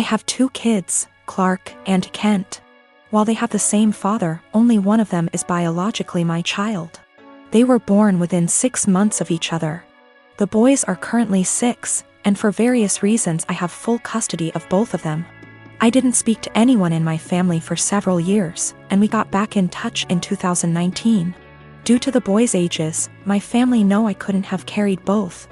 I have 2 kids, Clark and Kent. While they have the same father, only one of them is biologically my child. They were born within 6 months of each other. The boys are currently 6, and for various reasons I have full custody of both of them. I didn't speak to anyone in my family for several years, and we got back in touch in 2019. Due to the boys' ages, my family know I couldn't have carried both,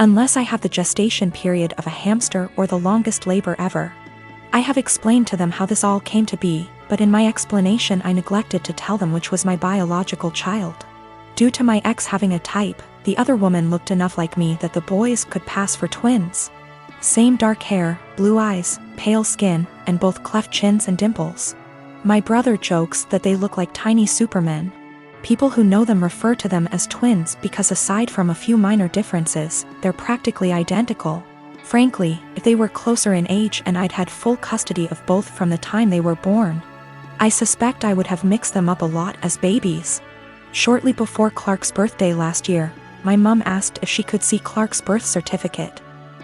unless I have the gestation period of a hamster or the longest labor ever. I have explained to them how this all came to be, but in my explanation I neglected to tell them which was my biological child. Due to my ex having a type, the other woman looked enough like me that the boys could pass for twins. Same dark hair, blue eyes, pale skin, and both cleft chins and dimples. My brother jokes that they look like tiny supermen. People who know them refer to them as twins because aside from a few minor differences, they're practically identical. Frankly, if they were closer in age and I'd had full custody of both from the time they were born, I suspect I would have mixed them up a lot as babies. Shortly before Clark's birthday last year, my mum asked if she could see Clark's birth certificate.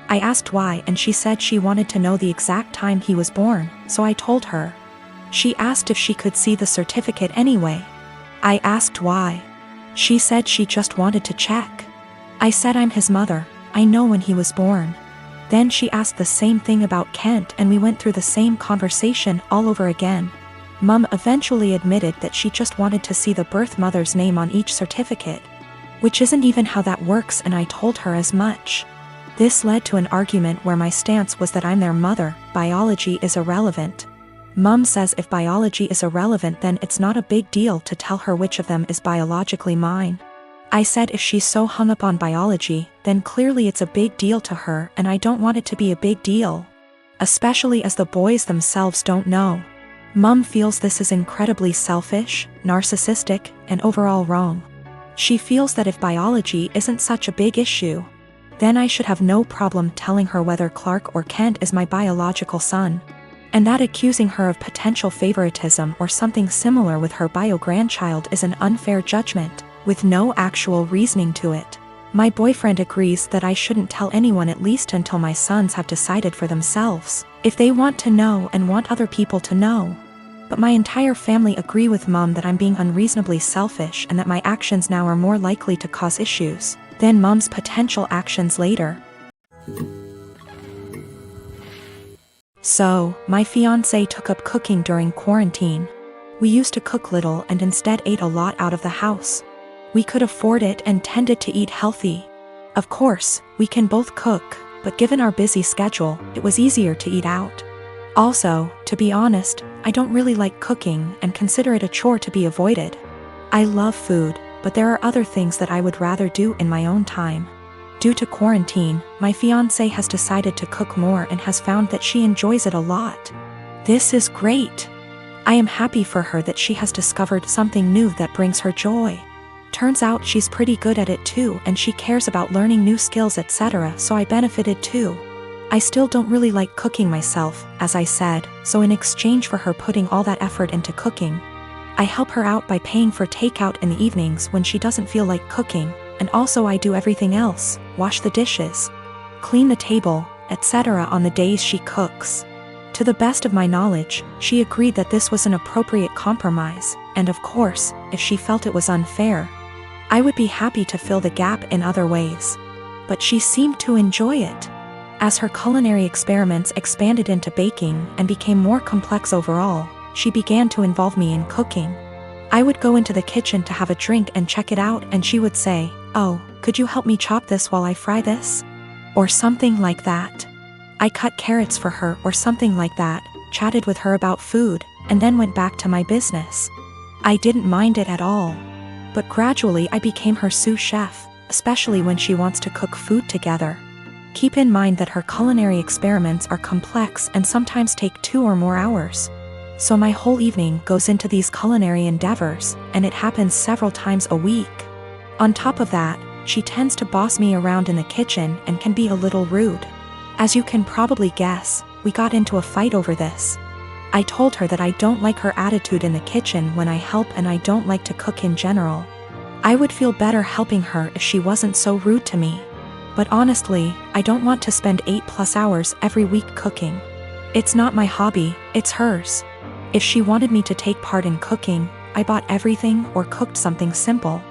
I asked why and she said she wanted to know the exact time he was born, so I told her. She asked if she could see the certificate anyway. I asked why. She said she just wanted to check. I said I'm his mother, I know when he was born. Then she asked the same thing about Kent and we went through the same conversation all over again. Mum eventually admitted that she just wanted to see the birth mother's name on each certificate, which isn't even how that works, and I told her as much. This led to an argument where my stance was that I'm their mother, biology is irrelevant. Mum says if biology is irrelevant then it's not a big deal to tell her which of them is biologically mine. I said if she's so hung up on biology, then clearly it's a big deal to her and I don't want it to be a big deal. Especially as the boys themselves don't know. Mum feels this is incredibly selfish, narcissistic, and overall wrong. She feels that if biology isn't such a big issue, then I should have no problem telling her whether Clark or Kent is my biological son. And that accusing her of potential favoritism or something similar with her bio-grandchild is an unfair judgment, with no actual reasoning to it. My boyfriend agrees that I shouldn't tell anyone at least until my sons have decided for themselves, if they want to know and want other people to know. But my entire family agree with Mum that I'm being unreasonably selfish and that my actions now are more likely to cause issues than Mum's potential actions later. So, my fiancé took up cooking during quarantine. We used to cook little and instead ate a lot out of the house. We could afford it and tended to eat healthy. Of course, we can both cook, but given our busy schedule, it was easier to eat out. Also, to be honest, I don't really like cooking and consider it a chore to be avoided. I love food, but there are other things that I would rather do in my own time. Due to quarantine, my fiancé has decided to cook more and has found that she enjoys it a lot. This is great. I am happy for her that she has discovered something new that brings her joy. Turns out she's pretty good at it too and she cares about learning new skills etc. so I benefited too. I still don't really like cooking myself, as I said, so in exchange for her putting all that effort into cooking, I help her out by paying for takeout in the evenings when she doesn't feel like cooking, and also I do everything else, wash the dishes, clean the table, etc. on the days she cooks. To the best of my knowledge, she agreed that this was an appropriate compromise, and of course, if she felt it was unfair, I would be happy to fill the gap in other ways. But she seemed to enjoy it. As her culinary experiments expanded into baking and became more complex overall, she began to involve me in cooking. I would go into the kitchen to have a drink and check it out and she would say, "Oh, could you help me chop this while I fry this?" Or something like that. I cut carrots for her or something like that, chatted with her about food, and then went back to my business. I didn't mind it at all. But gradually I became her sous chef, especially when she wants to cook food together. Keep in mind that her culinary experiments are complex and sometimes take 2 or more hours. So my whole evening goes into these culinary endeavors, and it happens several times a week. On top of that, she tends to boss me around in the kitchen and can be a little rude. As you can probably guess, we got into a fight over this. I told her that I don't like her attitude in the kitchen when I help and I don't like to cook in general. I would feel better helping her if she wasn't so rude to me. But honestly, I don't want to spend 8+ hours every week cooking. It's not my hobby, it's hers. If she wanted me to take part in cooking, I bought everything or cooked something simple.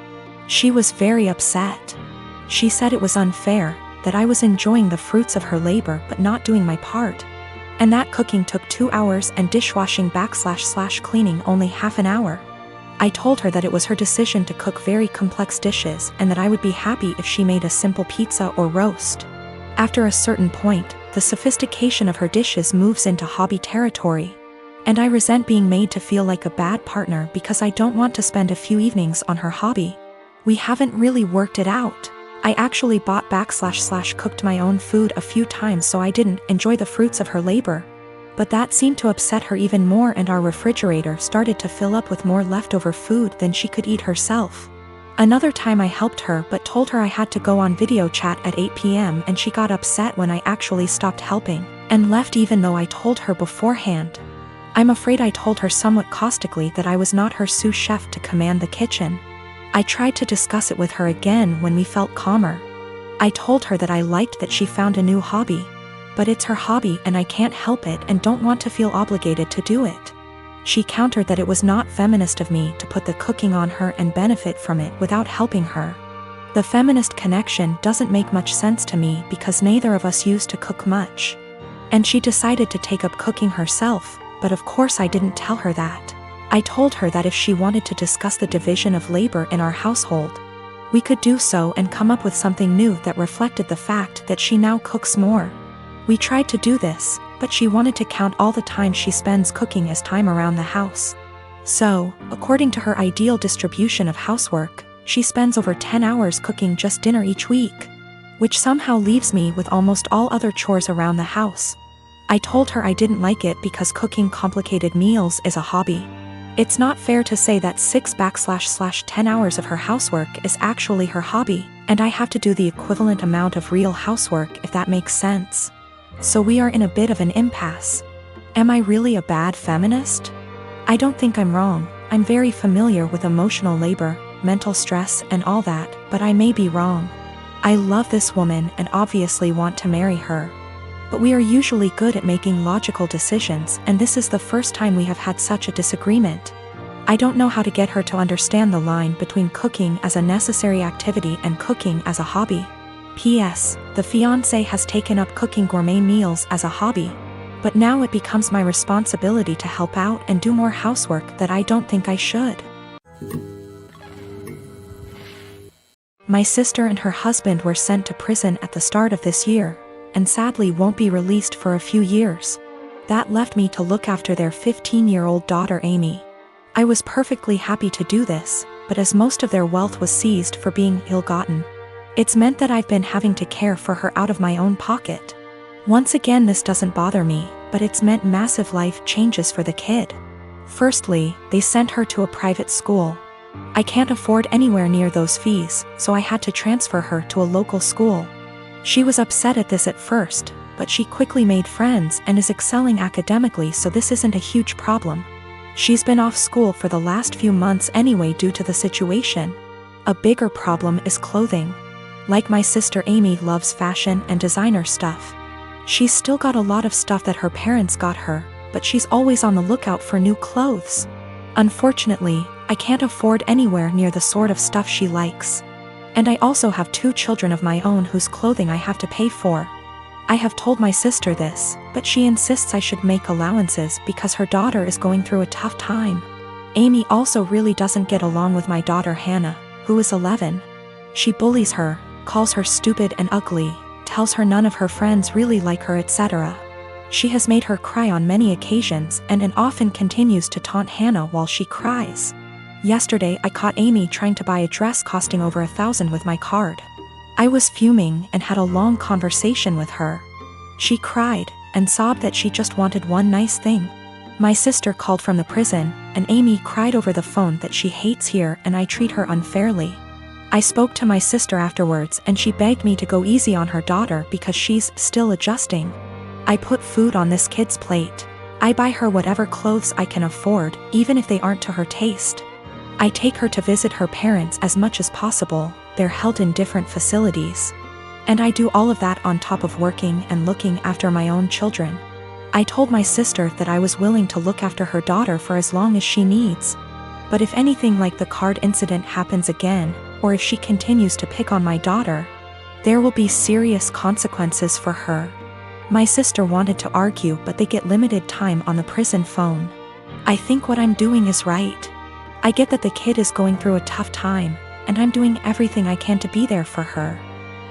She was very upset. She said it was unfair, that I was enjoying the fruits of her labor but not doing my part. And that cooking took 2 hours and dishwashing / cleaning only half an hour. I told her that it was her decision to cook very complex dishes and that I would be happy if she made a simple pizza or roast. After a certain point, the sophistication of her dishes moves into hobby territory. And I resent being made to feel like a bad partner because I don't want to spend a few evenings on her hobby. We haven't really worked it out. I actually bought / cooked my own food a few times so I didn't enjoy the fruits of her labor. But that seemed to upset her even more, and our refrigerator started to fill up with more leftover food than she could eat herself. Another time I helped her but told her I had to go on video chat at 8 p.m. and she got upset when I actually stopped helping, and left even though I told her beforehand. I'm afraid I told her somewhat caustically that I was not her sous chef to command the kitchen. I tried to discuss it with her again when we felt calmer. I told her that I liked that she found a new hobby. But it's her hobby and I can't help it and don't want to feel obligated to do it. She countered that it was not feminist of me to put the cooking on her and benefit from it without helping her. The feminist connection doesn't make much sense to me because neither of us used to cook much. And she decided to take up cooking herself, but of course I didn't tell her that. I told her that if she wanted to discuss the division of labor in our household, we could do so and come up with something new that reflected the fact that she now cooks more. We tried to do this, but she wanted to count all the time she spends cooking as time around the house. So, according to her ideal distribution of housework, she spends over 10 hours cooking just dinner each week, which somehow leaves me with almost all other chores around the house. I told her I didn't like it because cooking complicated meals is a hobby. It's not fair to say that 6 / 10 hours of her housework is actually her hobby, and I have to do the equivalent amount of real housework if that makes sense. So we are in a bit of an impasse. Am I really a bad feminist? I don't think I'm wrong. I'm very familiar with emotional labor, mental stress, and all that, but I may be wrong. I love this woman and obviously want to marry her. But we are usually good at making logical decisions, and this is the first time we have had such a disagreement. I don't know how to get her to understand the line between cooking as a necessary activity and cooking as a hobby. P.S. The fiancé has taken up cooking gourmet meals as a hobby, but now it becomes my responsibility to help out and do more housework that I don't think I should. My sister and her husband were sent to prison at the start of this year, and sadly won't be released for a few years. That left me to look after their 15-year-old daughter Amy. I was perfectly happy to do this, but as most of their wealth was seized for being ill-gotten, it's meant that I've been having to care for her out of my own pocket. Once again, this doesn't bother me, but it's meant massive life changes for the kid. Firstly, they sent her to a private school. I can't afford anywhere near those fees, so I had to transfer her to a local school. She was upset at this at first, but she quickly made friends and is excelling academically, so this isn't a huge problem. She's been off school for the last few months anyway due to the situation. A bigger problem is clothing. Like my sister Amy loves fashion and designer stuff. She's still got a lot of stuff that her parents got her, but she's always on the lookout for new clothes. Unfortunately, I can't afford anywhere near the sort of stuff she likes. And I also have 2 children of my own whose clothing I have to pay for. I have told my sister this, but she insists I should make allowances because her daughter is going through a tough time. Amy also really doesn't get along with my daughter Hannah, who is 11. She bullies her, calls her stupid and ugly, tells her none of her friends really like her, etc. She has made her cry on many occasions and often continues to taunt Hannah while she cries. Yesterday I caught Amy trying to buy a dress costing over $1,000 with my card. I was fuming and had a long conversation with her. She cried and sobbed that she just wanted one nice thing. My sister called from the prison, and Amy cried over the phone that she hates here and I treat her unfairly. I spoke to my sister afterwards and she begged me to go easy on her daughter because she's still adjusting. I put food on this kid's plate. I buy her whatever clothes I can afford, even if they aren't to her taste. I take her to visit her parents as much as possible. They're held in different facilities. And I do all of that on top of working and looking after my own children. I told my sister that I was willing to look after her daughter for as long as she needs. But if anything like the card incident happens again, or if she continues to pick on my daughter, there will be serious consequences for her. My sister wanted to argue, but they get limited time on the prison phone. I think what I'm doing is right. I get that the kid is going through a tough time, and I'm doing everything I can to be there for her.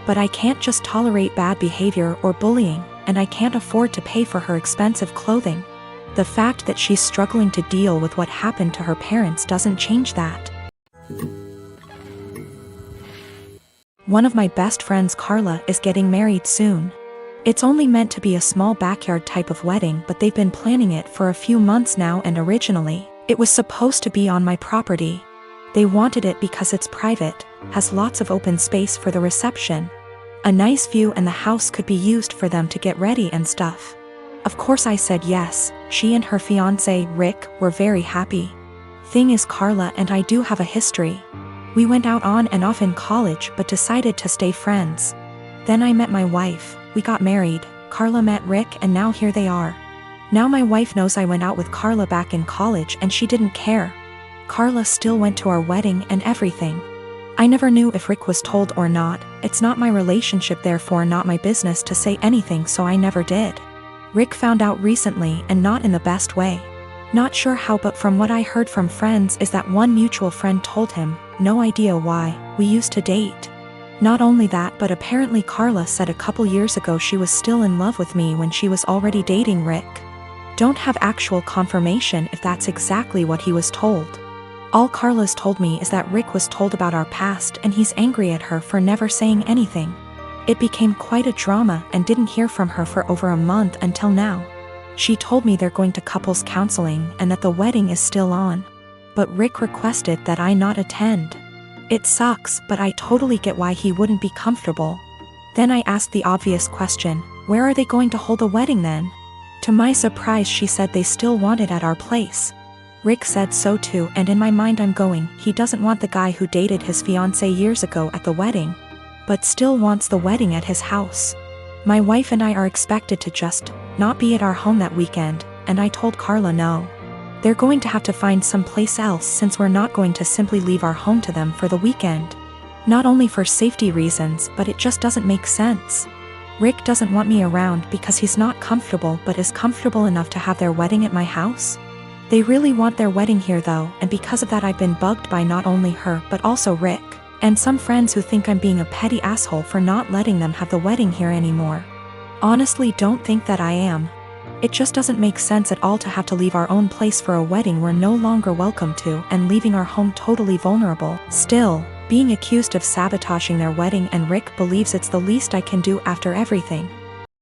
But I can't just tolerate bad behavior or bullying, and I can't afford to pay for her expensive clothing. The fact that she's struggling to deal with what happened to her parents doesn't change that. One of my best friends, Carla, is getting married soon. It's only meant to be a small backyard type of wedding, but they've been planning it for a few months now, and originally, it was supposed to be on my property. They wanted it because it's private, has lots of open space for the reception, a nice view, and the house could be used for them to get ready and stuff. Of course I said yes. She and her fiancé, Rick, were very happy. Thing is, Carla and I do have a history. We went out on and off in college but decided to stay friends. Then I met my wife, we got married, Carla met Rick, and now here they are. Now my wife knows I went out with Carla back in college and she didn't care. Carla still went to our wedding and everything. I never knew if Rick was told or not. It's not my relationship, therefore not my business to say anything, so I never did. Rick found out recently, and not in the best way. Not sure how, but from what I heard from friends is that one mutual friend told him, no idea why, we used to date. Not only that, but apparently Carla said a couple years ago she was still in love with me when she was already dating Rick. Don't have actual confirmation if that's exactly what he was told. All Carla's told me is that Rick was told about our past and he's angry at her for never saying anything. It became quite a drama and didn't hear from her for over a month until now. She told me they're going to couples counseling and that the wedding is still on. But Rick requested that I not attend. It sucks, but I totally get why he wouldn't be comfortable. Then I asked the obvious question, where are they going to hold the wedding then? To my surprise, she said they still want it at our place. Rick said so too, and in my mind I'm going, he doesn't want the guy who dated his fiancée years ago at the wedding, but still wants the wedding at his house. My wife and I are expected to just not be at our home that weekend, and I told Carla no. They're going to have to find someplace else since we're not going to simply leave our home to them for the weekend. Not only for safety reasons, but it just doesn't make sense. Rick doesn't want me around because he's not comfortable, but is comfortable enough to have their wedding at my house. They really want their wedding here though, and because of that I've been bugged by not only her but also Rick, and some friends who think I'm being a petty asshole for not letting them have the wedding here anymore. Honestly, don't think that I am. It just doesn't make sense at all to have to leave our own place for a wedding we're no longer welcome to, and leaving our home totally vulnerable. Still, being accused of sabotaging their wedding, and Rick believes it's the least I can do after everything.